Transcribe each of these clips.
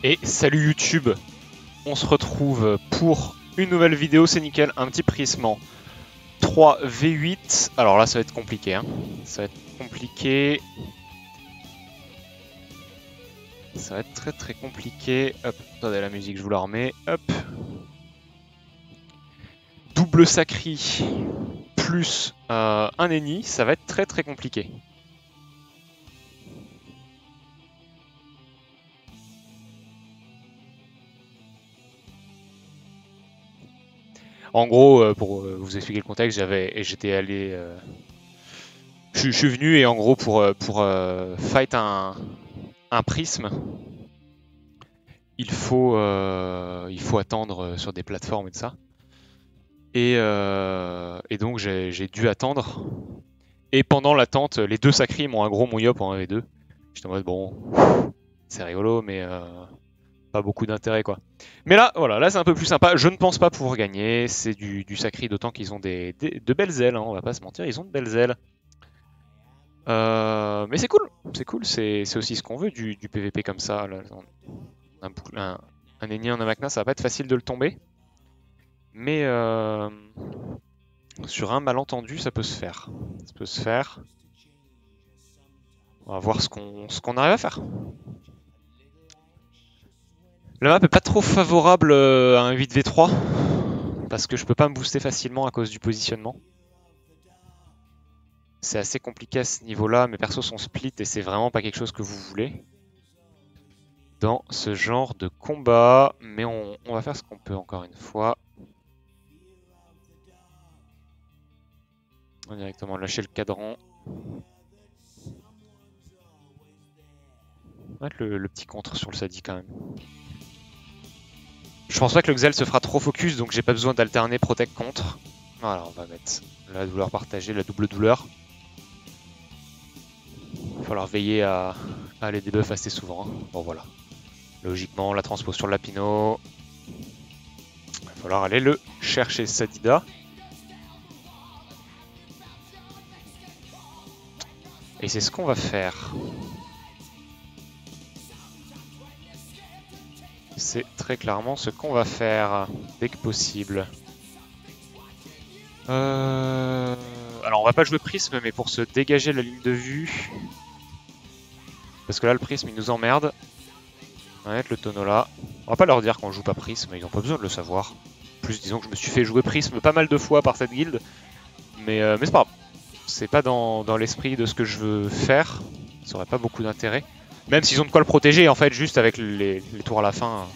Et salut YouTube, on se retrouve pour une nouvelle vidéo, c'est nickel, un petit prisme en 3v8. Alors là ça va être compliqué, hein. Ça va être compliqué. Ça va être très compliqué. Hop, attendez la musique, je vous la remets. Hop. Double sacri plus un ennemi, ça va être très compliqué. En gros, pour vous expliquer le contexte, j'étais allé, je suis venu et en gros pour fight un prisme, il faut attendre sur des plateformes et de ça. Et donc j'ai dû attendre. Et pendant l'attente, les deux sacris m'ont un gros mouillop en 1v2. J'étais en mode bon, c'est rigolo, mais pas beaucoup d'intérêt quoi. Mais là, voilà, là c'est un peu plus sympa. Je ne pense pas pouvoir gagner. C'est du sacri, d'autant qu'ils ont de belles ailes, hein, on va pas se mentir, ils ont de belles ailes. Mais c'est cool, c'est aussi ce qu'on veut du PVP comme ça. Là, un ennemi en Amakna, ça va pas être facile de le tomber. Mais sur un malentendu, ça peut se faire. Ça peut se faire. On va voir ce qu'on arrive à faire. La map est pas trop favorable à un 8v3 parce que je peux pas me booster facilement à cause du positionnement. C'est assez compliqué à ce niveau-là, mes persos sont split et c'est vraiment pas quelque chose que vous voulez dans ce genre de combat. Mais on va faire ce qu'on peut encore une fois. On va directement lâcher le cadran. On va mettre le petit contre sur le Sadi quand même. Je pense pas que le Xel se fera trop focus, donc j'ai pas besoin d'alterner protect contre. Voilà, on va mettre la douleur partagée, la double douleur. Il va falloir veiller à les debuff assez souvent. Hein. Bon voilà. Logiquement, la transpo sur le Lapino. Il va falloir aller le chercher, Sadida. Et c'est ce qu'on va faire. C'est très clairement ce qu'on va faire dès que possible. Alors on va pas jouer prisme, mais pour se dégager la ligne de vue. Parce que là le prisme il nous emmerde. On va mettre le tonneau là. On va pas leur dire qu'on joue pas prisme, ils ont pas besoin de le savoir. En plus disons que je me suis fait jouer prisme pas mal de fois par cette guilde. Mais c'est pas grave. C'est pas dans l'esprit de ce que je veux faire. Ça aurait pas beaucoup d'intérêt. Même s'ils ont de quoi le protéger, en fait, juste avec les tours à la fin,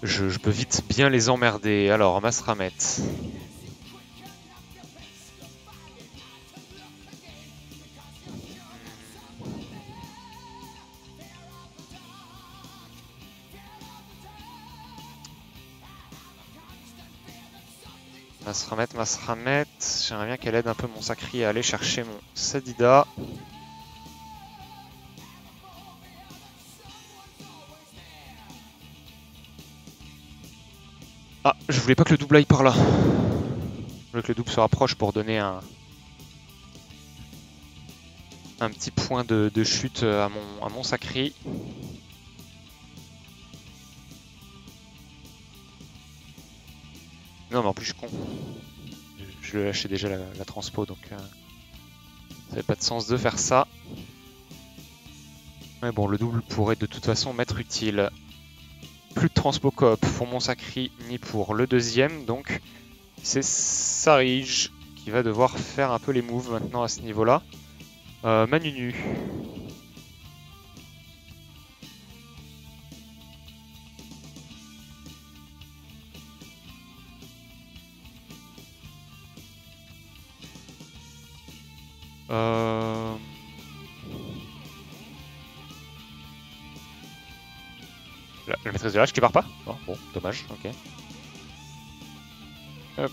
je peux vite bien les emmerder. Alors, Masramet. Masramet. J'aimerais bien qu'elle aide un peu mon sacri à aller chercher mon Sadida. Ah, je voulais pas que le double aille par là. Je voulais que le double se rapproche pour donner un petit point de chute à mon sacri. Non mais en plus je suis con. Je lâchais déjà la transpo donc ça n'avait pas de sens de faire ça. Mais bon, le double pourrait de toute façon m'être utile. Plus de transpo coop pour mon sacri ni pour le deuxième, donc c'est Sarige qui va devoir faire un peu les moves maintenant à ce niveau-là. Manunu. La maîtresse de l'âge qui part pas? Non, bon, dommage, ok. Hop.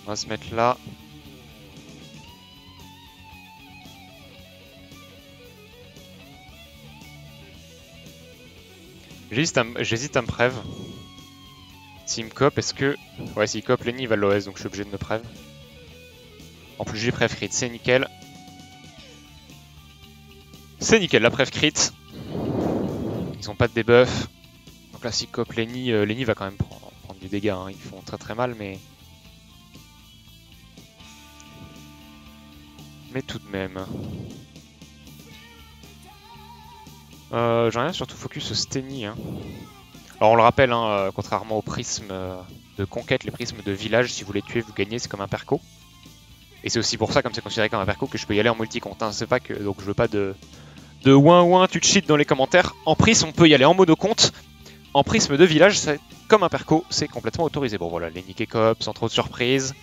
On va se mettre là. J'hésite à me prév. S'il me cop, est-ce que... Ouais, s'il cop, Lenny va l'OS, donc je suis obligé de me prév. En plus, j'ai prév crit, c'est nickel. C'est nickel, la preuve crit. Ils ont pas de debuff. Donc là, si cop Lenny, Lenny va quand même prendre du dégât. Hein. Ils font très très mal, mais tout de même. J'aimerais bien surtout focus Steny. Hein. Alors on le rappelle, hein, contrairement aux prismes de conquête, les prismes de village, si vous les tuez, vous gagnez, c'est comme un perco. Et c'est aussi pour ça, comme c'est considéré comme un perco, que je peux y aller en multi-compte. Hein. C'est pas que. Donc je veux pas de ouin tu te cheats dans les commentaires. En prisme, on peut y aller en mono-compte. En prisme de village, c'est comme un perco, c'est complètement autorisé. Bon voilà, les niquer cop, sans trop de surprise.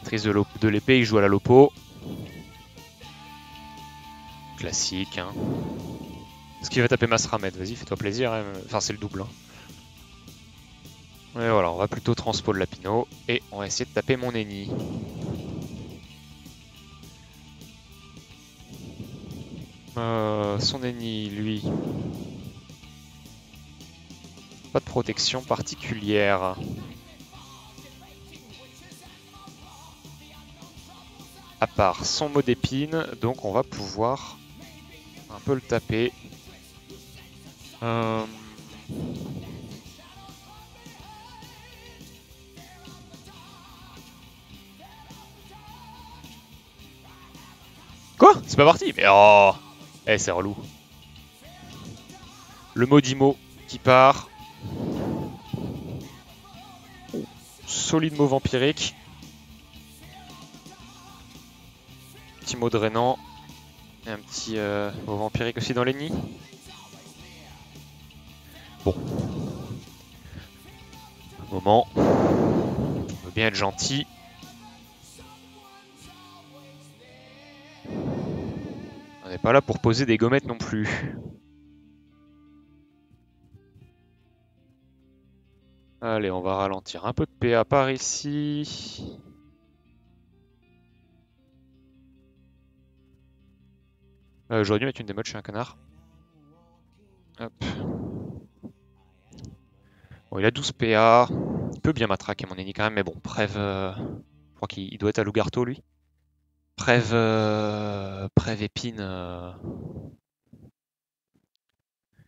Maîtrise de l'épée, il joue à la lopo. Classique, hein. Est-ce qu'il va taper Masramed? Vas-y, fais-toi plaisir. Hein. Enfin, c'est le double. Hein. Et voilà, on va plutôt transpo le Lapino. Et on va essayer de taper mon ennemi. Son ennemi, lui. Pas de protection particulière. À part son mot d'épine, donc on va pouvoir un peu le taper. Quoi? C'est pas parti? Mais oh! Eh, c'est relou. Le Maudimo qui part. Solide mot vampirique. Petit mot drainant. Et un petit mot vampirique aussi dans l'ennemi. Bon. Un moment. On veut bien être gentil. On n'est pas là pour poser des gommettes non plus. Allez, on va ralentir un peu de PA par ici. J'aurais dû mettre une démo, je suis un connard. Hop. Bon, il a 12 PA. Il peut bien matraquer mon ennemi quand même, mais bon, Prève... Je crois qu'il doit être à Lougarto, lui. Prève épine...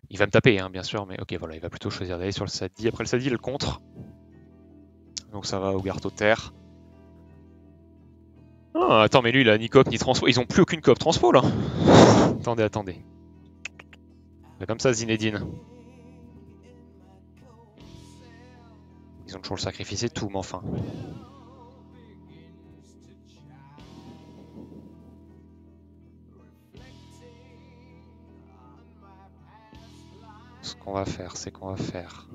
Il va me taper, hein, bien sûr, mais ok, voilà, il va plutôt choisir d'aller sur le Sadi. Après le Sadi, il le contre. Donc ça va, Lougarto terre. Ah, attends, mais lui, il a ni coop ni transpo. Ils ont plus aucune coop transpo, là. Attendez. C'est comme ça, Zinedine. Ils ont toujours le sacrifice et tout, mais enfin. Ce qu'on va faire, c'est qu'on va faire...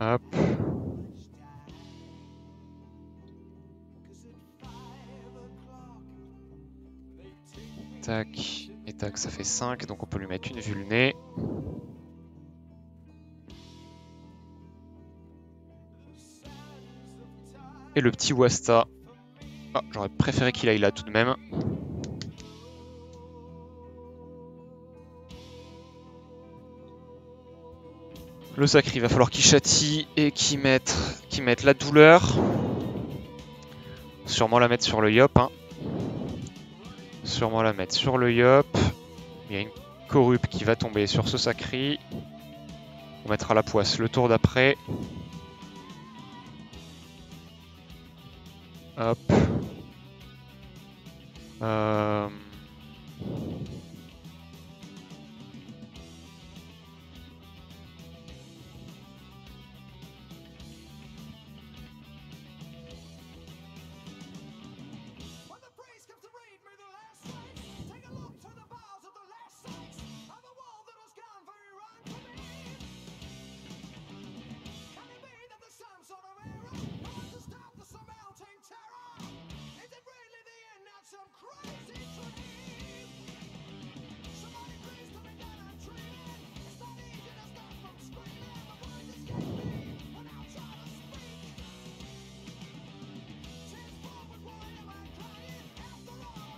Hop. Tac, et tac, ça fait 5, donc on peut lui mettre une vulnée. Et le petit Wasta. Ah, j'aurais préféré qu'il aille là tout de même. Le sacré, il va falloir qu'il châtie et qu'il mette la douleur. Sûrement la mettre sur le Yop. Hein. Sûrement la mettre sur le Yop. Il y a une corrupe qui va tomber sur ce sacré. On mettra la poisse le tour d'après. Hop.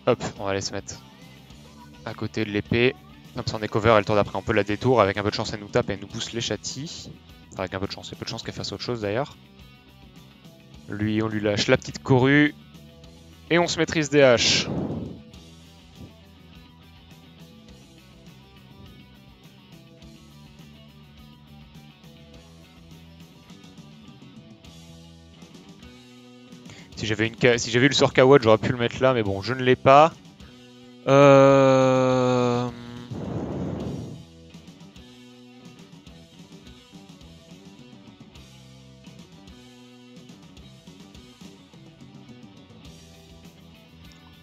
Hop, on va aller se mettre à côté de l'épée. Comme ça on est cover et le tour d'après on peut la détour. Avec un peu de chance elle nous tape et elle nous booste les châtis. Enfin, avec un peu de chance, il y a peu de chance qu'elle fasse autre chose d'ailleurs. Lui, on lui lâche la petite corue. Et on se maîtrise des haches. Si j'avais eu le sort Kawad, j'aurais pu le mettre là, mais bon, je ne l'ai pas. On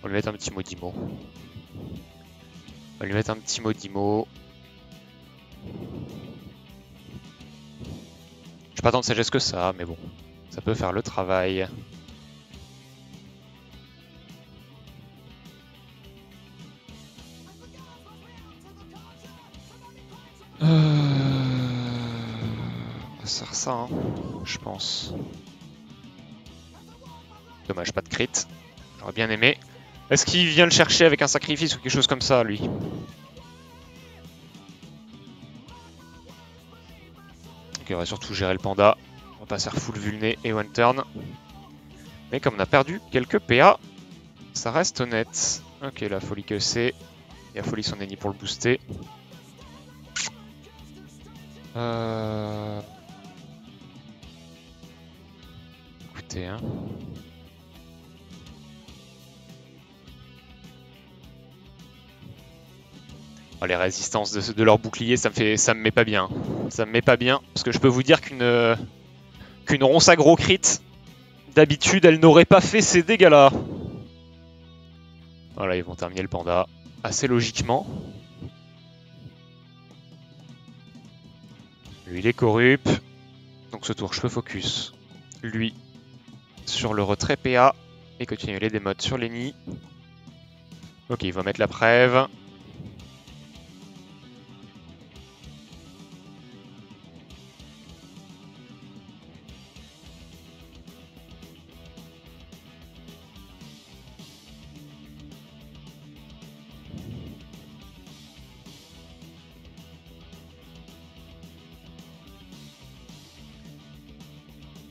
va lui mettre un petit Modimo. On va lui mettre un petit Modimo. J'ai pas tant de sagesse que ça, mais bon, ça peut faire le travail. On va faire ça, hein, je pense. Dommage, pas de crit. J'aurais bien aimé. Est-ce qu'il vient le chercher avec un sacrifice ou quelque chose comme ça, lui? Ok, on va surtout gérer le panda. On va pas faire full vulné et one turn. Mais comme on a perdu quelques PA, ça reste honnête. Ok, la folie que c'est. Il y a folie son ennemi pour le booster. Écoutez, hein. Oh, les résistances de leur bouclier, ça me met pas bien. Ça me met pas bien, parce que je peux vous dire qu'une ronce aggro crit, d'habitude, elle n'aurait pas fait ces dégâts-là. Voilà, ils vont terminer le panda assez logiquement. Lui, il est corrupt. Donc ce tour, je peux focus lui sur le retrait PA et continuer les démotes sur les nids. Ok, il va mettre la prève.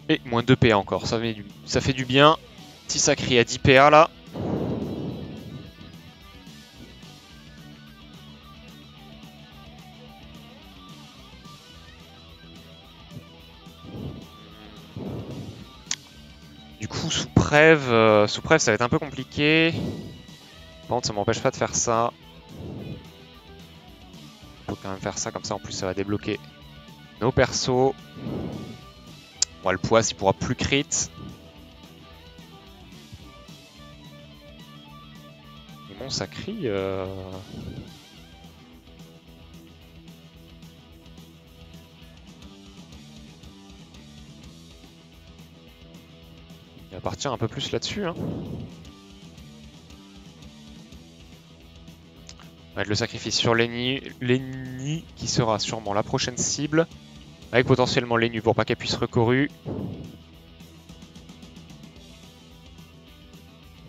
Et moins 2 PA encore, ça fait du bien. Petit sacré à 10 PA là. Du coup, sous prève, ça va être un peu compliqué. Par contre, ça m'empêche pas de faire ça. Faut quand même faire ça, comme ça en plus ça va débloquer nos persos. Bon, le poids, il pourra plus crit. Et mon sacré. Il va partir un peu plus là-dessus. Hein. On va mettre le sacrifice sur Lenny, qui sera sûrement la prochaine cible. Avec potentiellement Lenny pour pas qu'elle puisse recourir.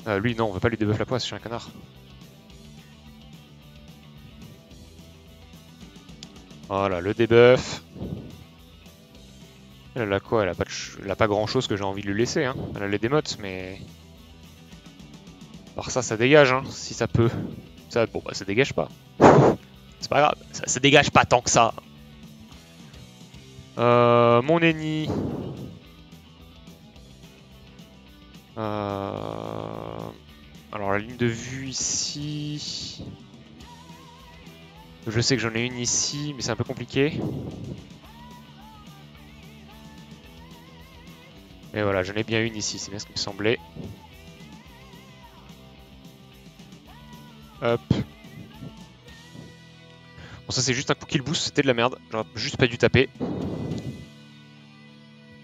Lui, non, on veut pas lui debuff la poisse, je suis un connard. Voilà, le debuff. Elle a quoi? Elle a pas grand chose que j'ai envie de lui laisser. Hein. Elle a les démotes, mais. Alors ça dégage, hein, si ça peut. Ça, bon, bah ça dégage pas. C'est pas grave, ça dégage pas tant que ça. Mon ennemi. Alors la ligne de vue ici. Je sais que j'en ai une ici, mais c'est un peu compliqué. Mais voilà, j'en ai bien une ici, c'est bien ce qui me semblait. Hop. Bon, ça c'est juste un coup kill boost, c'était de la merde. J'aurais juste pas dû taper.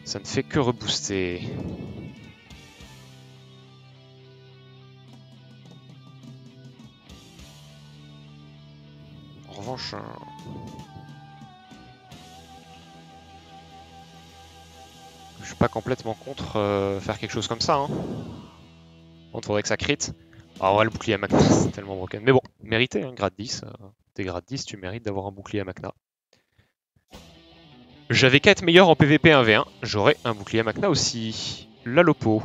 Ça ne fait que rebooster. En revanche... je suis pas complètement contre faire quelque chose comme ça. Hein. Bon, faudrait que ça crit. Alors, ouais, le bouclier à Magna, c'est tellement broken. Mais bon, mérité, hein, grade 10. T'es grade 10, tu mérites d'avoir un bouclier à Magna. J'avais qu'à être meilleur en PVP 1v1. J'aurais un bouclier à Magna aussi. La Lopo.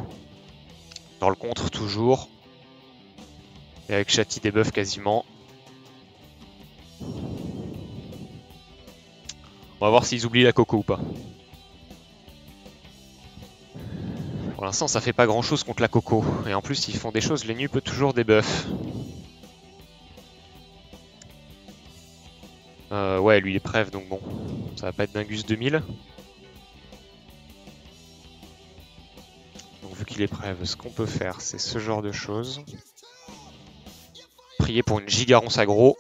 Dans le contre, toujours. Et avec Chati debuff quasiment. On va voir s'ils oublient la coco ou pas. Pour l'instant, ça fait pas grand chose contre la Coco. Et en plus, ils font des choses, les nus peut toujours des buffs. Ouais, lui il est prév, donc bon, ça va pas être Dingus 2000. Donc vu qu'il est prév, ce qu'on peut faire, c'est ce genre de choses. Prier pour une gigaronce aggro.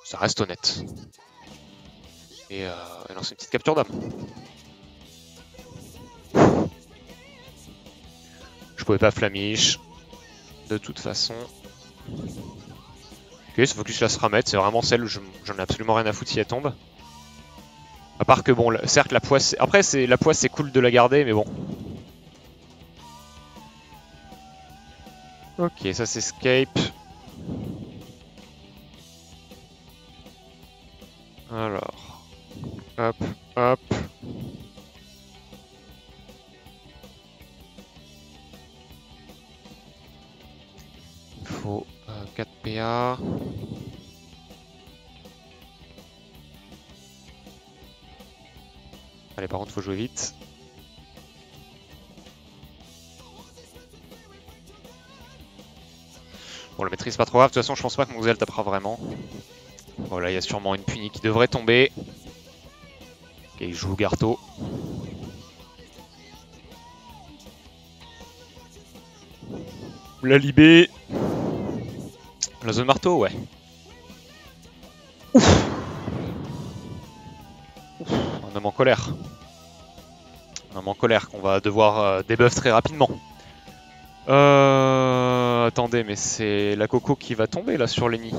Ça reste honnête. Et lancer une petite capture d'âme. Je pouvais pas flamiche. De toute façon. Ok, ce focus là se remettre, c'est vraiment celle où j'en ai absolument rien à foutre si elle tombe. À part que bon, certes la poisse... Après la poisse c'est cool de la garder, mais bon. Ok, ça c'est escape. Alors... Hop, hop. Il faut 4 PA. Allez, par contre, faut jouer vite. Bon, la maîtrise pas trop grave. De toute façon, je pense pas que mon Xel tapera vraiment. Voilà, il y a sûrement une punie qui devrait tomber. Ok, il joue Garto. La Libé. La zone marteau, ouais. Ouf. Ouf, un homme en colère. Un homme en colère qu'on va devoir debuff très rapidement. Attendez, mais c'est la Coco qui va tomber là sur Lenny.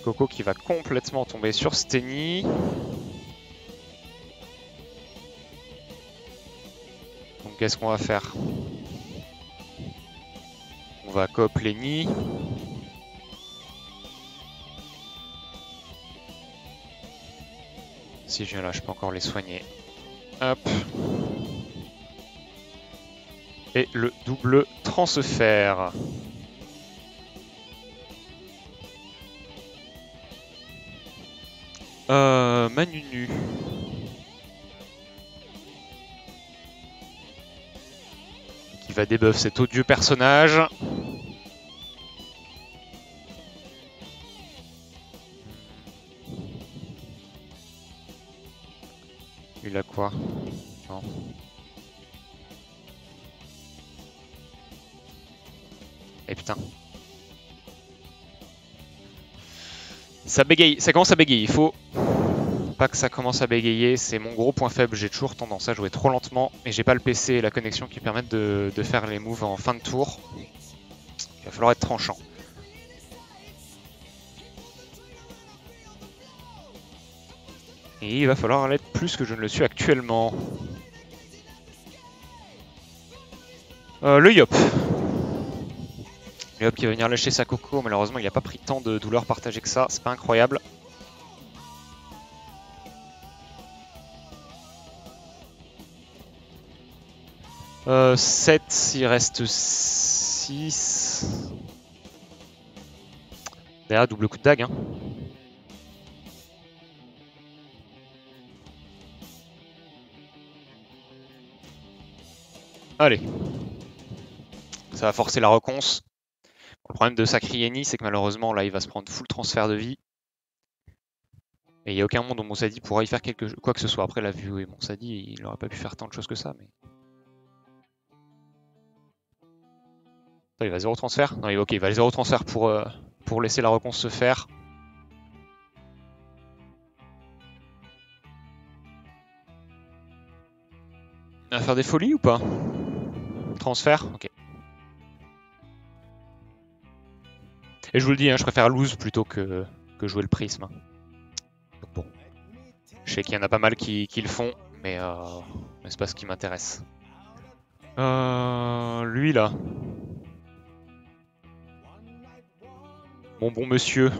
Coco qui va complètement tomber sur Steny. Donc qu'est-ce qu'on va faire? On va coop Lenny. Si je viens là, je peux encore les soigner. Hop. Et le double transfert. Manunu. Qui va debuff cet odieux personnage. Il a quoi? Non. Eh putain. Ça bégaye, ça commence à bégayer, il faut pas que ça commence à bégayer, c'est mon gros point faible, j'ai toujours tendance à jouer trop lentement et j'ai pas le PC et la connexion qui permettent de faire les moves en fin de tour. Il va falloir être tranchant. Et il va falloir l'être plus que je ne le suis actuellement. Le Yop. Le Yop qui va venir lâcher sa Coco, malheureusement il n'a pas pris tant de douleur partagée que ça, c'est pas incroyable. Euh, 7, il reste 6. Derrière, double coup de dague. Hein. Allez. Ça va forcer la reconce. Le problème de Sacrieni, c'est que malheureusement, là, il va se prendre full transfert de vie. Et il n'y a aucun monde où Monsadi pourra y faire quoi que ce soit. Après, la vue, oui, Monsadi, il n'aurait pas pu faire tant de choses que ça. Mais... Attends, il va 0 transfert? Non, ok, il va 0 transfert pour laisser la reconce se faire. Il va faire des folies ou pas? Transfert? Ok. Et je vous le dis, hein, je préfère lose plutôt que jouer le prisme. Donc bon. Je sais qu'il y en a pas mal qui le font, mais c'est pas ce qui m'intéresse. Lui là. Mon bon monsieur.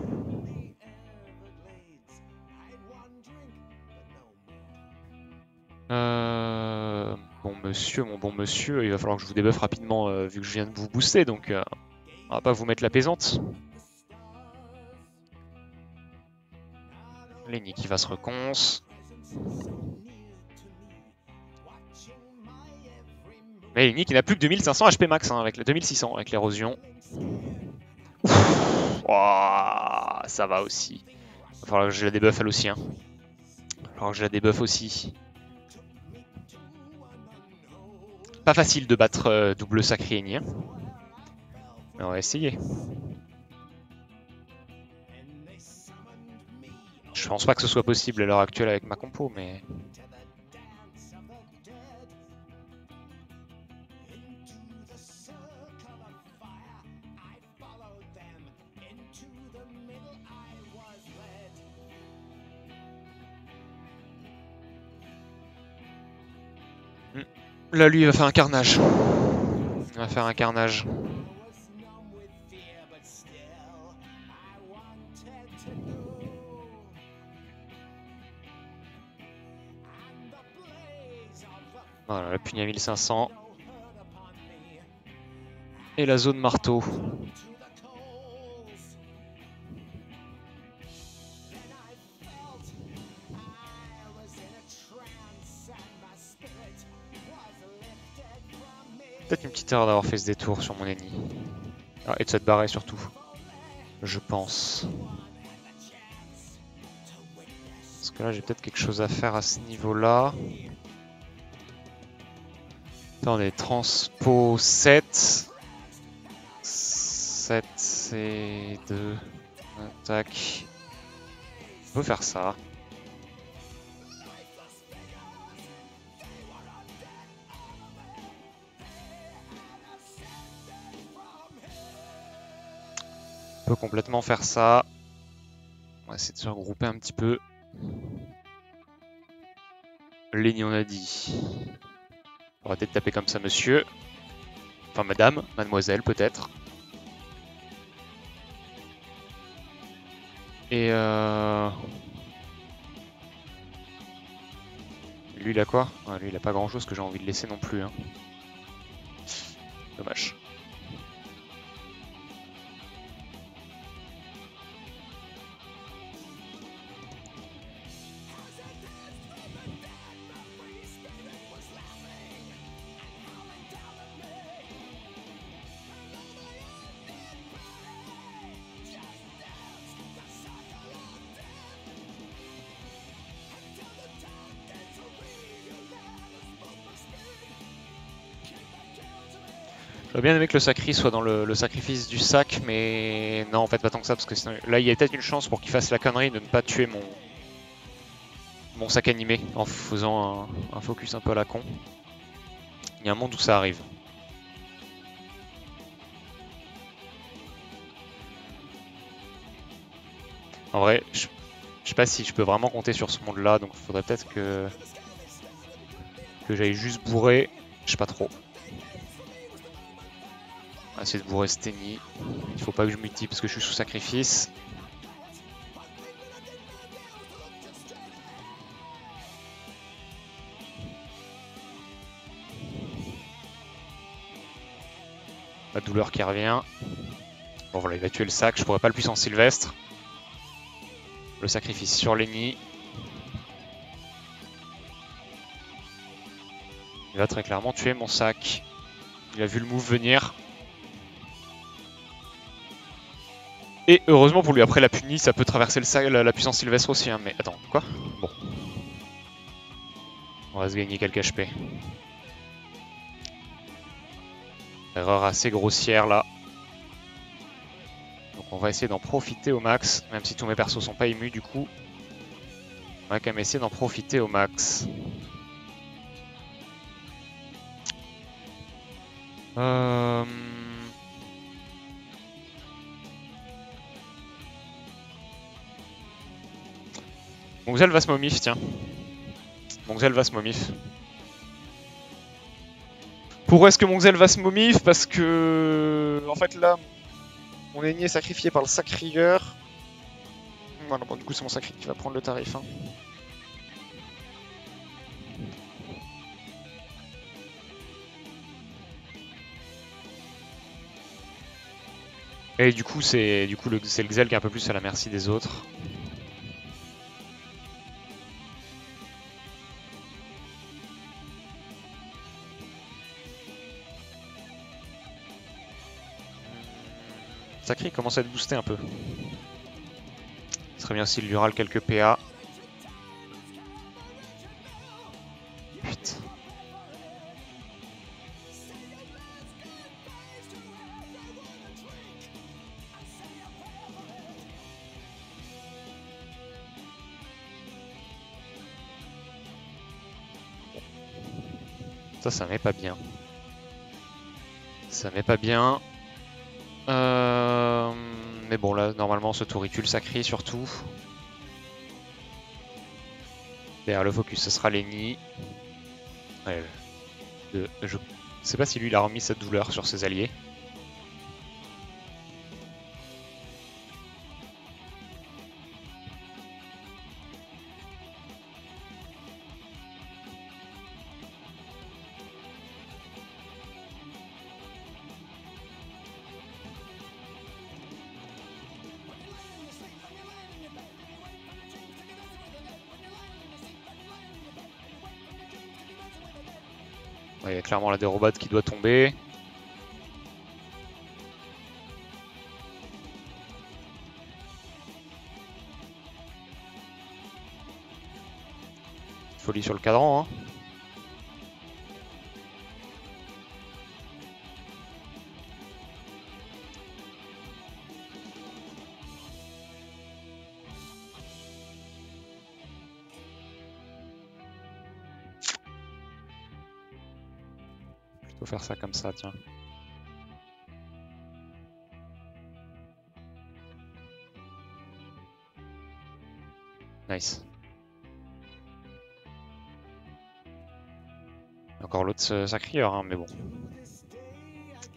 Mon bon monsieur, il va falloir que je vous débuffe rapidement vu que je viens de vous booster, donc on va pas vous mettre la pesante. Lenny qui va se reconce. Mais Lenny qui n'a plus que 2500 HP max hein, avec les 2600 avec l'érosion. Oh, ça va aussi. Il va falloir que je la débuff elle aussi. Hein. Il va falloir que je la débuff aussi. Pas facile de battre double sacré Lenny. Hein. Mais on va essayer. Je pense pas que ce soit possible à l'heure actuelle avec ma compo, mais... Là, lui, il va faire un carnage. Il va faire un carnage. Voilà, la punie à 1500. Et la zone marteau. Peut-être une petite erreur d'avoir fait ce détour sur mon ennemi. Ah, et de s'être barré surtout. Je pense. Parce que là, j'ai peut-être quelque chose à faire à ce niveau-là. Attendez, transpo 7. 7 et 2. Attaque. On peut faire ça. On peut complètement faire ça. On va essayer de se regrouper un petit peu. Lenny, on a dit. On va peut-être taper comme ça, monsieur. Enfin, madame, mademoiselle, peut-être. Et lui, il a quoi? Ah, lui, il a pas grand-chose que j'ai envie de laisser non plus. Hein. Dommage. J'aurais bien aimé que le sacri soit dans le sacrifice du sac, mais non, en fait, pas tant que ça, parce que sinon, là, il y a peut-être une chance pour qu'il fasse la connerie de ne pas tuer mon sac animé en faisant un focus un peu à la con. Il y a un monde où ça arrive. En vrai, je sais pas si je peux vraiment compter sur ce monde-là, donc il faudrait peut-être que j'aille juste bourrer. Je sais pas trop. On va essayer de bourrer Steny. Il faut pas que je multi parce que je suis sous sacrifice. La douleur qui revient. Bon voilà, il va tuer le sac. Je pourrais pas le puissance Sylvestre. Le sacrifice sur Lenny. Il va très clairement tuer mon sac. Il a vu le move venir. Et heureusement pour lui, après la punie, ça peut traverser le sac, la puissance Sylvestre aussi. Hein. Mais attends, quoi? Bon. On va se gagner quelques HP. Erreur assez grossière là. Donc on va essayer d'en profiter au max. Même si tous mes persos sont pas émus du coup. On va quand même essayer d'en profiter au max. Mongzel va se momif, tiens. Mongzel va se momif. Pourquoi est-ce que Mongzel va se momif? Parce que... En fait là, mon ennemi est sacrifié par le sacrieur. Voilà, bon du coup c'est mon sacri qui va prendre le tarif. Hein. Et du coup c'est le Xel qui est un peu plus à la merci des autres. Sacré commence à être boosté un peu. Ce serait bien aussi de lui râler quelques PA. Putain. Ça met pas bien. Ça met pas bien. Mais bon, là, normalement, ce tour, il tue le sacré surtout. Derrière le focus, ce sera Lenny. Ouais, je sais pas si lui, il a remis sa douleur sur ses alliés. Ouais, il y a clairement la dérobade qui doit tomber. Folie sur le cadran, hein. Plutôt faire ça comme ça, tiens. Nice. Encore l'autre sacrieur, hein, mais bon.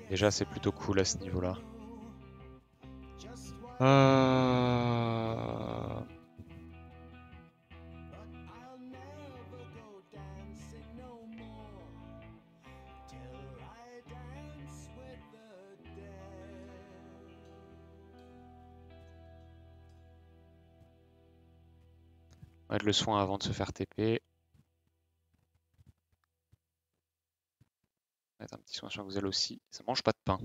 Déjà, c'est plutôt cool à ce niveau-là. On va mettre le soin avant de se faire TP. On va mettre un petit soin sur Xuel aussi. Ça mange pas de pain.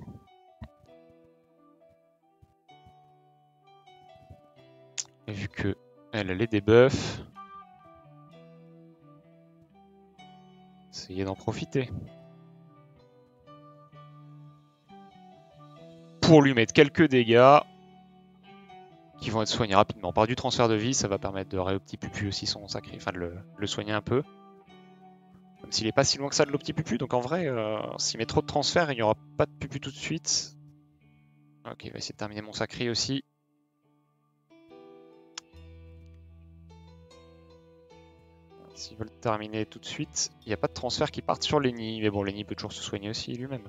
Et vu que elle a les debuffs, essayez d'en profiter. Pour lui mettre quelques dégâts qui vont être soignés rapidement. Par du transfert de vie, ça va permettre de réau petit pupu aussi son sacré, enfin de le soigner un peu. Même s'il est pas si loin que ça de l'eau petit pupu, donc en vrai, s'il met trop de transfert, il n'y aura pas de pupu tout de suite. Ok, il va essayer de terminer mon sacré aussi. S'ils veulent terminer tout de suite, il n'y a pas de transfert qui partent sur Lenny. Mais bon, Lenny peut toujours se soigner aussi lui-même.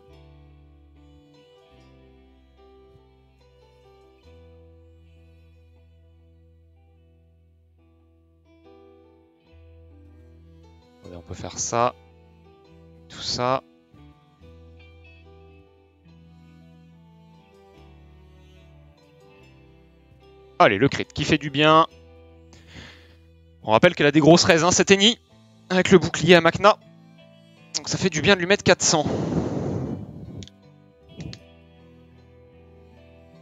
On peut faire ça. Tout ça. Allez, le crit qui fait du bien. On rappelle qu'elle a des grosses raises, hein, cette Eni, avec le bouclier à Makna. Donc ça fait du bien de lui mettre 400.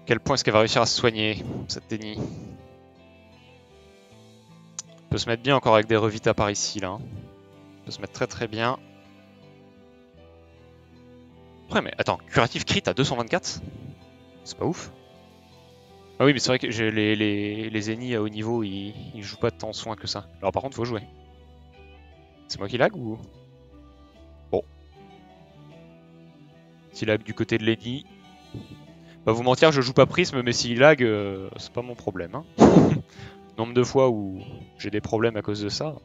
Quel point est-ce qu'elle va réussir à se soigner, cette Eni? On peut se mettre bien encore avec des Revita par ici, là. On peut se mettre très très bien. Ouais, mais attends, curatif crit à 224? C'est pas ouf. Ah oui, mais c'est vrai que les Eni à haut niveau, ils jouent pas tant soin que ça. Alors par contre, faut jouer. C'est moi qui lag ou... Bon. S'il lag du côté de Lenny... Pas vous mentir, je joue pas Prisme, mais s'il lag, c'est pas mon problème. Hein. Nombre de fois où j'ai des problèmes à cause de ça.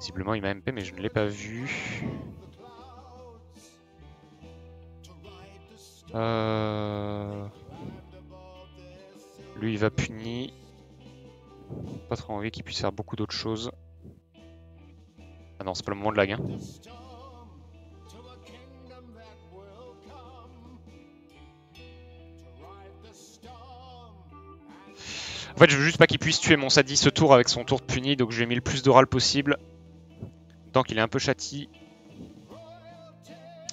Visiblement, il m'a MP, mais je ne l'ai pas vu. Lui, il va puni. Pas trop envie qu'il puisse faire beaucoup d'autres choses. Ah non, c'est pas le moment de lag. Hein. En fait, je veux juste pas qu'il puisse tuer mon Sadi ce tour avec son tour de puni, donc j'ai mis le plus d'oral possible. Tant qu'il est un peu châti.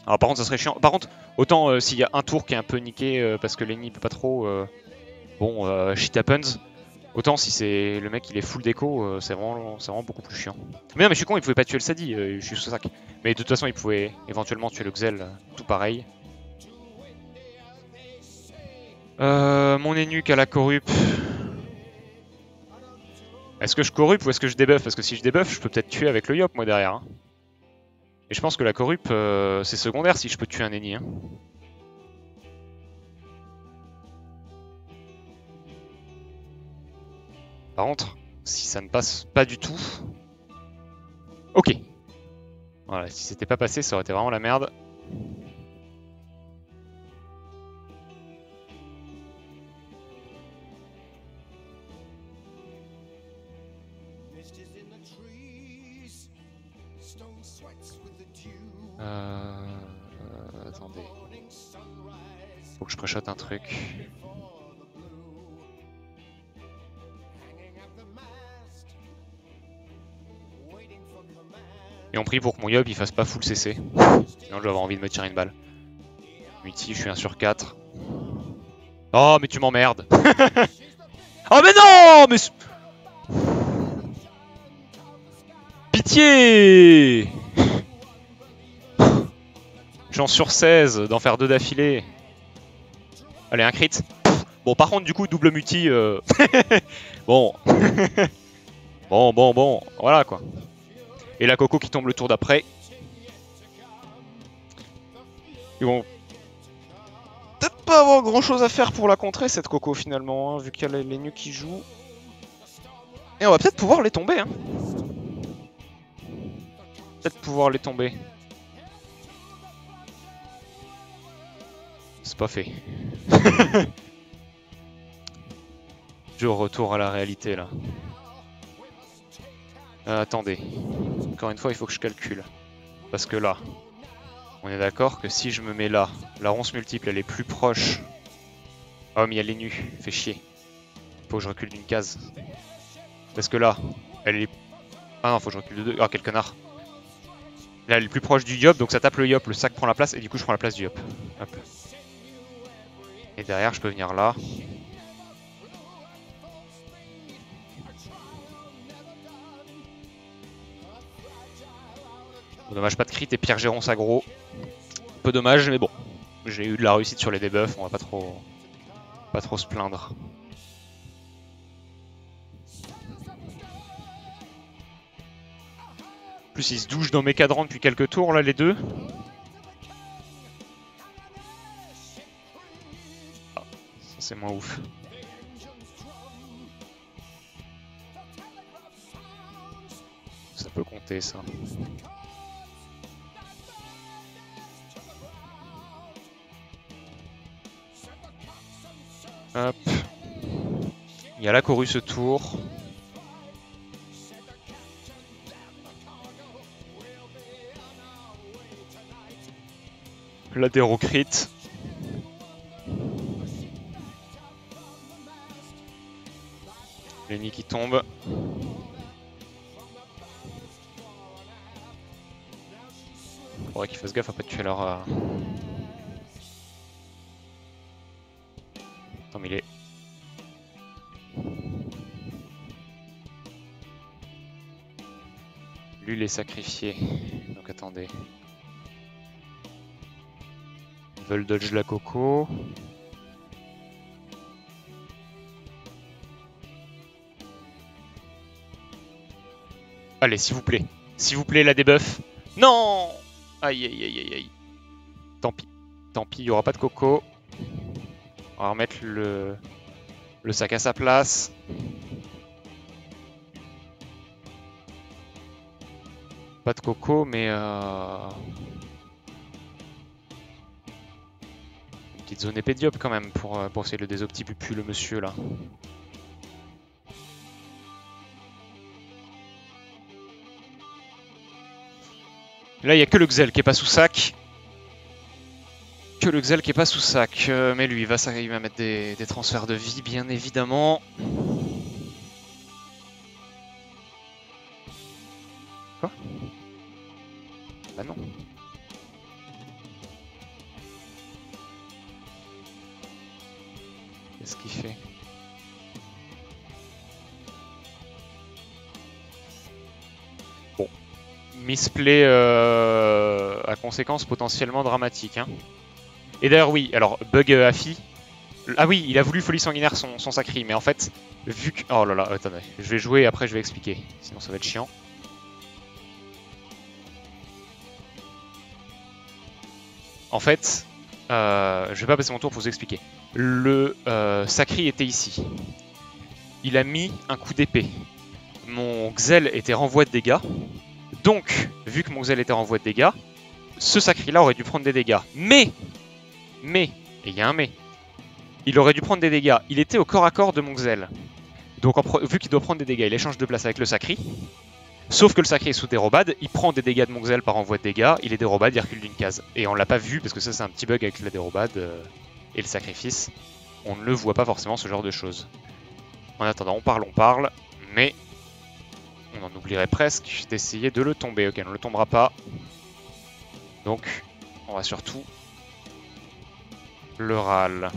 Alors par contre, ça serait chiant. Par contre, autant s'il y a un tour qui est un peu niqué parce que Lenny peut pas trop... bon, shit happens. Autant si c'est le mec il est full déco, c'est vraiment beaucoup plus chiant. Mais non mais je suis con, il pouvait pas tuer le Sadi, je suis sous sac. Mais de toute façon il pouvait éventuellement tuer le Xel, tout pareil. Mon Énuque à la corrup. Est-ce que je corrup ou est-ce que je débuff? Parce que si je débuff, je peux peut-être tuer avec le Yop moi derrière. Hein. Et je pense que la corrup c'est secondaire si je peux tuer un ennemi. Hein. Par contre, si ça ne passe pas du tout... Ok. Voilà, si c'était pas passé, ça aurait été vraiment la merde. Attendez. Faut que je pré-shot un truc. Et on prie pour que mon Yop il fasse pas full CC. Sinon je vais avoir envie de me tirer une balle. Multi, je suis 1 sur 4. Oh mais tu m'emmerdes. Oh mais non mais... Pitié. J'en sur 16 d'en faire 2 d'affilée. Allez, un crit. Bon, par contre, du coup, double multi. Bon. Bon. Voilà, quoi. Et la Coco qui tombe le tour d'après. Ils vont peut-être pas avoir grand-chose à faire pour la contrer, cette Coco, finalement, hein, vu qu'il y a les nus qui jouent. Et on va peut-être pouvoir les tomber, hein. Peut-être pouvoir les tomber. C'est pas fait. Je retourne à la réalité là. Attendez. Encore une fois, il faut que je calcule. Parce que là, on est d'accord que si je me mets là, la ronce multiple elle est plus proche. Oh mais il y a les nus, fait chier. Faut que je recule d'une case. Parce que là, elle est... Ah non, faut que je recule de 2. Ah quel connard. Là elle est plus proche du Yop, donc ça tape le Yop, le sac prend la place et du coup je prends la place du Yop. Hop. Et derrière je peux venir là. Bon, dommage pas de crit et Pierre Géron s'aggro. Un peu dommage mais bon. J'ai eu de la réussite sur les debuffs, on va pas trop se plaindre. En plus ils se douchent dans mes cadrans depuis quelques tours là les deux. Ah, ça c'est moins ouf. Ça peut compter ça. Hop. Il y a la Coru ce tour. La Dérocrit. Lenny qui tombe. Faudrait qu'ils fassent gaffe à pas tuer leur... Attends mais il est... Lui il est sacrifié. Donc attendez. Ils veulent dodge la Coco. Allez s'il vous plaît. S'il vous plaît la debuff. Non. Aïe aïe aïe aïe aïe. Tant pis. Tant pis, il n'y aura pas de Coco. On va remettre le sac à sa place. Pas de Coco, mais... Une petite zone épée de Yop quand même pour essayer de le désoptipupu le monsieur là. Là, il n'y a que le Xel qui est pas sous sac. Que le Xel qui est pas sous sac. Mais lui, il va mettre des transferts de vie, bien évidemment. Qu'est-ce qu'il fait? Bon. Misplay à conséquences potentiellement dramatiques. Hein. Et d'ailleurs, oui, alors, bug Afi. Ah oui, il a voulu folie sanguinaire son sacri, mais en fait, vu que... Oh là là, attendez, je vais jouer et après je vais expliquer, sinon ça va être chiant. En fait, je vais pas passer mon tour pour vous expliquer. Le sacri était ici. Il a mis un coup d'épée. Mon Xel était renvoi de dégâts. Donc, vu que mon Xel était renvoi de dégâts, ce sacri-là aurait dû prendre des dégâts. Mais, et il y a un mais, il aurait dû prendre des dégâts. Il était au corps à corps de mon Xel. Donc, vu qu'il doit prendre des dégâts, il échange de place avec le sacri. Sauf que le sacré est sous dérobade, il prend des dégâts de mon Xel par envoi de dégâts, il est dérobade, il recule d'une case. Et on l'a pas vu parce que ça c'est un petit bug avec la dérobade et le sacrifice. On ne le voit pas forcément ce genre de choses. En attendant, on parle, mais on en oublierait presque d'essayer de le tomber. Ok, on ne le tombera pas. Donc, on va surtout le râle.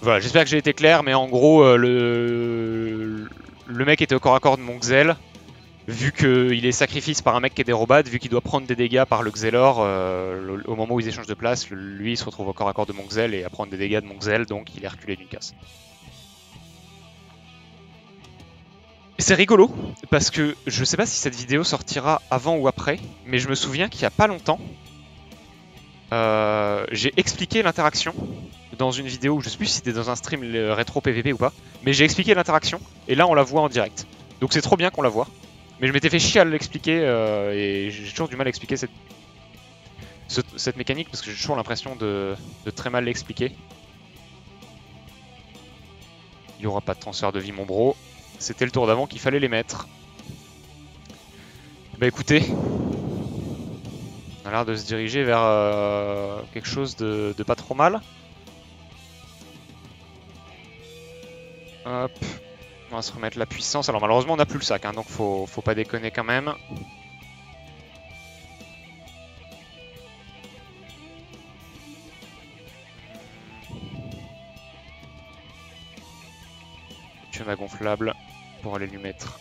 Voilà, j'espère que j'ai été clair, mais en gros, le mec était au corps à corps de mon Xel. Vu qu'il est sacrifice par un mec qui est dérobade, vu qu'il doit prendre des dégâts par le Xelor, au moment où ils échangent de place, lui il se retrouve au corps à corps de mon Xel et à prendre des dégâts de mon Xel, donc il est reculé d'une case. C'est rigolo, parce que je sais pas si cette vidéo sortira avant ou après, mais je me souviens qu'il y a pas longtemps, j'ai expliqué l'interaction dans une vidéo, je sais plus si c'était dans un stream rétro PVP ou pas, mais j'ai expliqué l'interaction, et là on la voit en direct. Donc c'est trop bien qu'on la voit. Mais je m'étais fait chier à l'expliquer et j'ai toujours du mal à expliquer cette mécanique parce que j'ai toujours l'impression de très mal l'expliquer. Il n'y aura pas de transfert de vie mon bro. C'était le tour d'avant qu'il fallait les mettre. Bah écoutez, on a l'air de se diriger vers quelque chose de pas trop mal. Hop. On va se remettre la puissance. Alors malheureusement on n'a plus le sac, hein, donc faut pas déconner quand même. Tuer ma gonflable pour aller lui mettre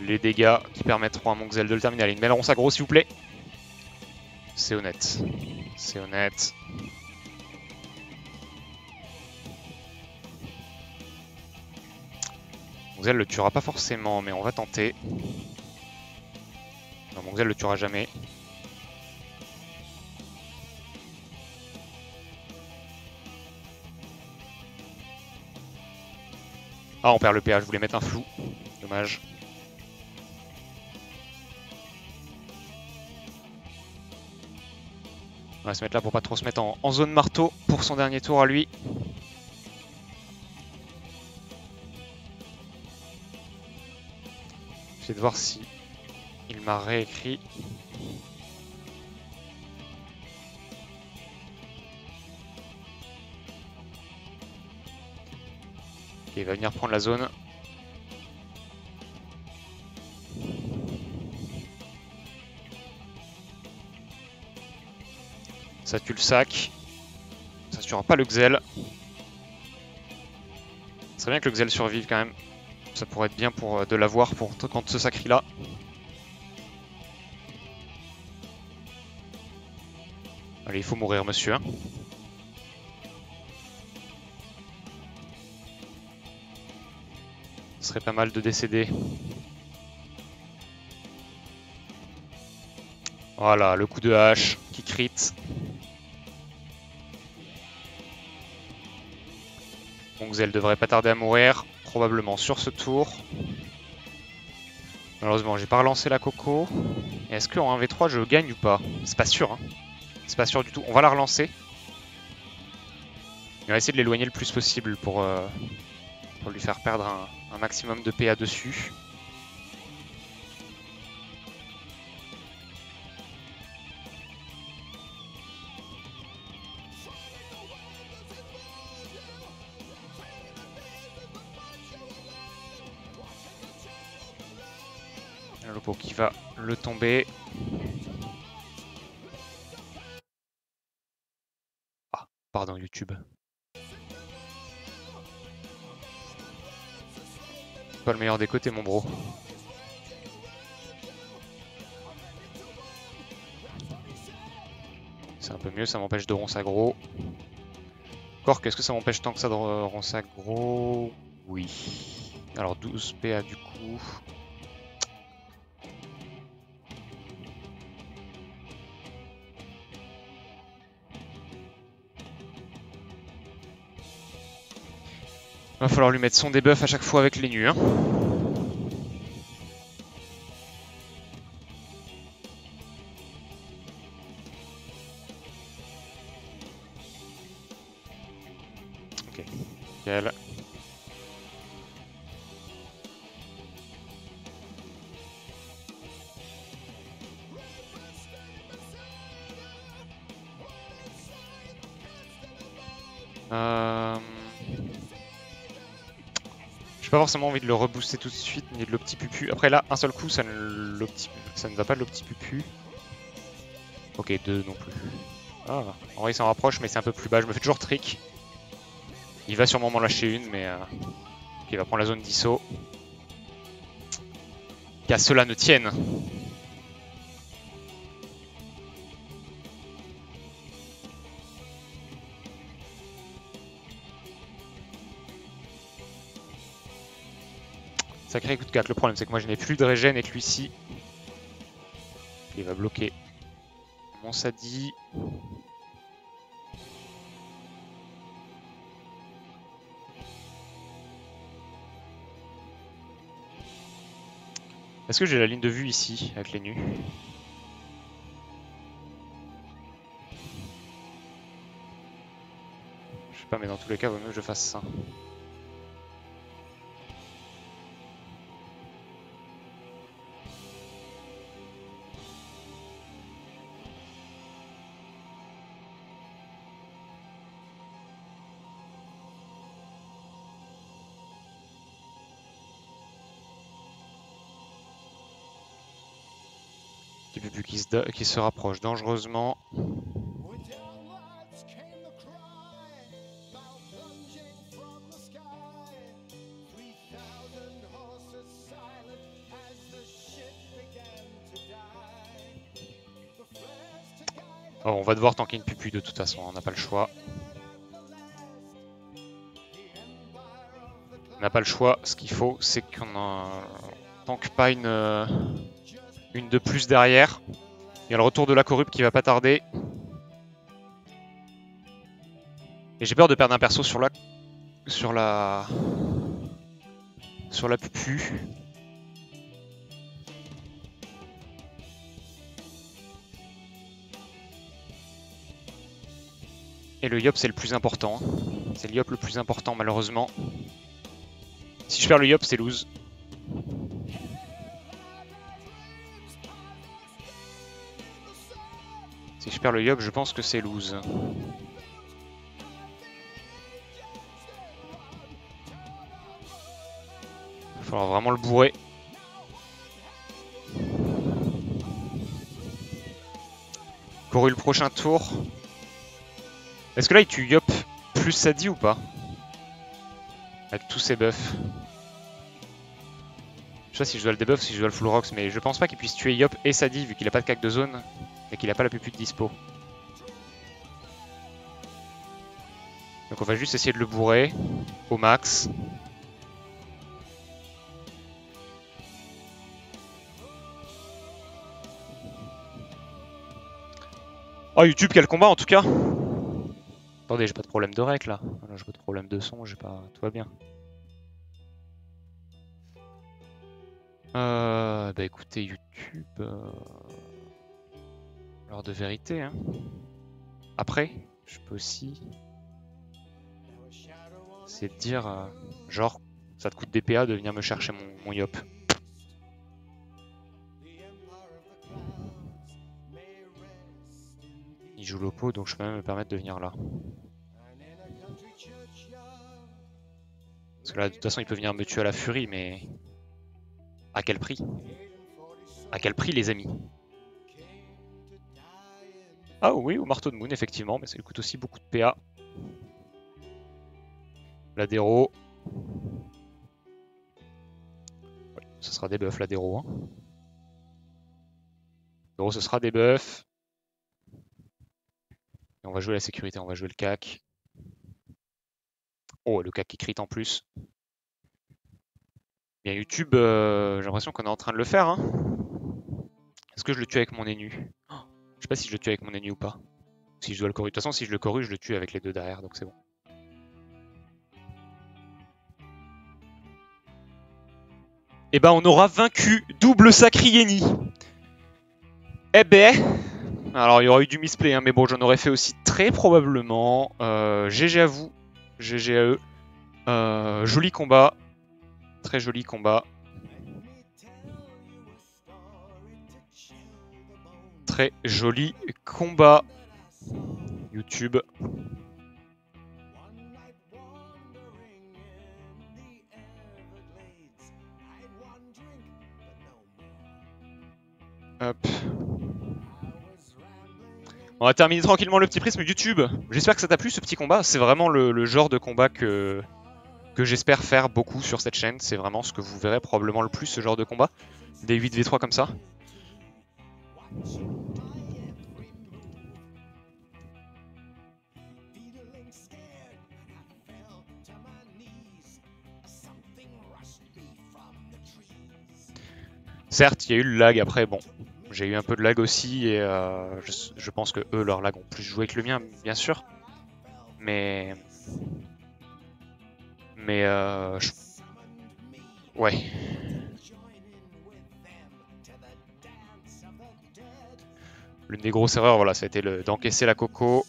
les dégâts qui permettront à mon Xel de le terminer. Allez, une belle ronce aggro s'il vous plaît. C'est honnête. C'est honnête. Mon Xel le tuera pas forcément, mais on va tenter. Non, mon Xel le tuera jamais. Ah, on perd le PA, je voulais mettre un flou. Dommage. On va se mettre là pour pas trop se mettre en zone marteau pour son dernier tour à lui. J'essaie de voir si il m'a réécrit. Ok, il va venir prendre la zone. Ça tue le sac. Ça tuera pas le Xel. Ce serait bien que le Xel survive quand même. Ça pourrait être bien pour de l'avoir pour quand ce sacri là. Allez, il faut mourir, monsieur. Hein. Ce serait pas mal de décéder. Voilà, le coup de hache qui crit. Mon Xel devrait pas tarder à mourir, probablement sur ce tour. Malheureusement, j'ai pas relancé la coco. Est-ce qu'en 1v3 je gagne ou pas? C'est pas sûr, hein. C'est pas sûr du tout. On va la relancer. On va essayer de l'éloigner le plus possible pour lui faire perdre un maximum de PA dessus. Le pot qui va le tomber. Pardon, YouTube. Pas le meilleur des côtés, mon bro. C'est un peu mieux, ça m'empêche de ronce aggro. Encore, qu'est-ce que ça m'empêche tant que ça de ronce aggro? Oui. Alors 12 PA du coup. Va falloir lui mettre son debuff à chaque fois avec les nus. Hein. Ok, nickel. J'ai pas forcément envie de le rebooster tout de suite, ni de l'opti pupu. Après là, un seul coup, ça ne va pas de l'opti pupu. Ok, 2 non plus. Ah, en vrai il s'en rapproche, mais c'est un peu plus bas. Je me fais toujours trick. Il va sûrement m'en lâcher une, mais il va prendre la zone d'ISO. Qu'à cela ne tienne. Sacré coup de 4. Le problème, c'est que moi je n'ai plus de régène et que lui-ci, il va bloquer mon Sadi. Est-ce que j'ai la ligne de vue ici, avec les nus? Je sais pas, mais dans tous les cas, il vaut mieux que je fasse ça. Petit pupu qui se rapproche dangereusement. Oh, on va devoir tanker une pupu de toute façon, on n'a pas le choix. On n'a pas le choix, ce qu'il faut c'est qu'on tank pas une de plus derrière. Il y a le retour de la corrupt qui va pas tarder. Et j'ai peur de perdre un perso sur la pupu. Et le Yop c'est le plus important. C'est le Yop le plus important malheureusement. Si je perds le Yop c'est lose. Si je perds le Yop je pense que c'est lose. Il va falloir vraiment le bourrer. Couru le prochain tour. Est-ce que là il tue Yop plus Sadi ou pas? Avec tous ses buffs. Je sais pas si je dois le debuff, si je dois le full rocks, mais je pense pas qu'il puisse tuer Yop et Sadi vu qu'il a pas de cac de zone et qu'il a pas la pupu de dispo. Donc on va juste essayer de le bourrer au max. Oh YouTube quel combat en tout cas. Attendez, j'ai pas de problème de rec là. Voilà, j'ai pas de problème de son, j'ai pas. Tout va bien. Bah écoutez YouTube. L'heure de vérité hein. Après, je peux aussi. C'est de dire genre ça te coûte des PA de venir me chercher mon Yop. Il joue l'oppo donc je peux même me permettre de venir là. Parce que là de toute façon il peut venir me tuer à la furie mais à quel prix? À quel prix les amis? Ah oui au marteau de Moon effectivement mais ça lui coûte aussi beaucoup de PA. Ladero. Ouais, ce sera des buffs, Ladero. Hein. Ladero, ce sera des buffs. Et on va jouer la sécurité, on va jouer le CAC. Oh, le CAC qui crit en plus. Bien, YouTube, j'ai l'impression qu'on est en train de le faire. Hein. Est-ce que je le tue avec mon énu? Je sais pas si je le tue avec mon énu ou pas. Si je dois le corru. De toute façon, si je le corrue, je le tue avec les deux derrière, donc c'est bon. Et ben, on aura vaincu double Sacrieni. Eh ben, alors il y aurait eu du misplay, hein, mais bon, j'en aurais fait aussi très probablement. GG à vous, GG à eux. Joli combat, très joli combat. Très joli combat. YouTube. Hop. On va terminer tranquillement le petit prisme YouTube. J'espère que ça t'a plu ce petit combat. C'est vraiment le genre de combat que j'espère faire beaucoup sur cette chaîne. C'est vraiment ce que vous verrez probablement le plus, ce genre de combat. Des 8v3 comme ça. Certes, il y a eu le lag après, bon. J'ai eu un peu de lag aussi et je pense que eux, leur lag ont plus joué que le mien, bien sûr. Mais... Ouais. L'une des grosses erreurs, voilà, ça a été d'encaisser la coco.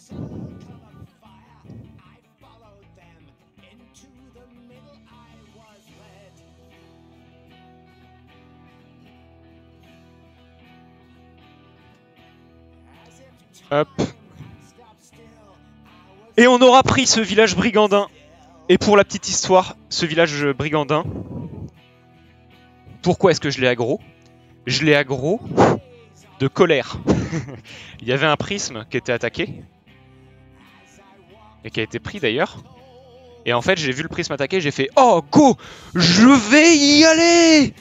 Hop. Et on aura pris ce village brigandin. Et pour la petite histoire, ce village brigandin, pourquoi est-ce que je l'ai aggro? Je l'ai aggro de colère. Il y avait un prisme qui était attaqué. Et qui a été pris d'ailleurs. Et en fait, j'ai vu le prisme attaquer, j'ai fait « Oh, go! Je vais y aller !»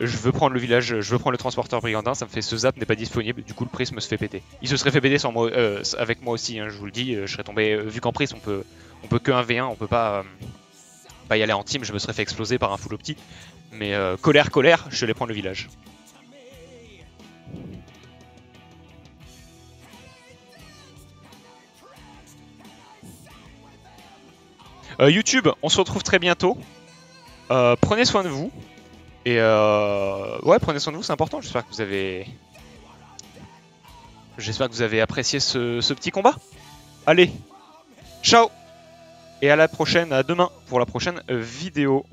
Je veux prendre le village, je veux prendre le transporteur brigandin, ça me fait ce zap n'est pas disponible, du coup le prisme se fait péter. Il se serait fait péter sans moi, avec moi aussi, hein, je vous le dis, je serais tombé, vu qu'en prisme on peut que 1v1, on peut pas y aller en team, je me serais fait exploser par un full opti. Mais colère, je suis allé prendre le village. YouTube, on se retrouve très bientôt. Prenez soin de vous. Et ouais, prenez soin de vous, c'est important. J'espère que vous avez... apprécié ce petit combat. Allez, ciao! Et à la prochaine, à demain pour la prochaine vidéo.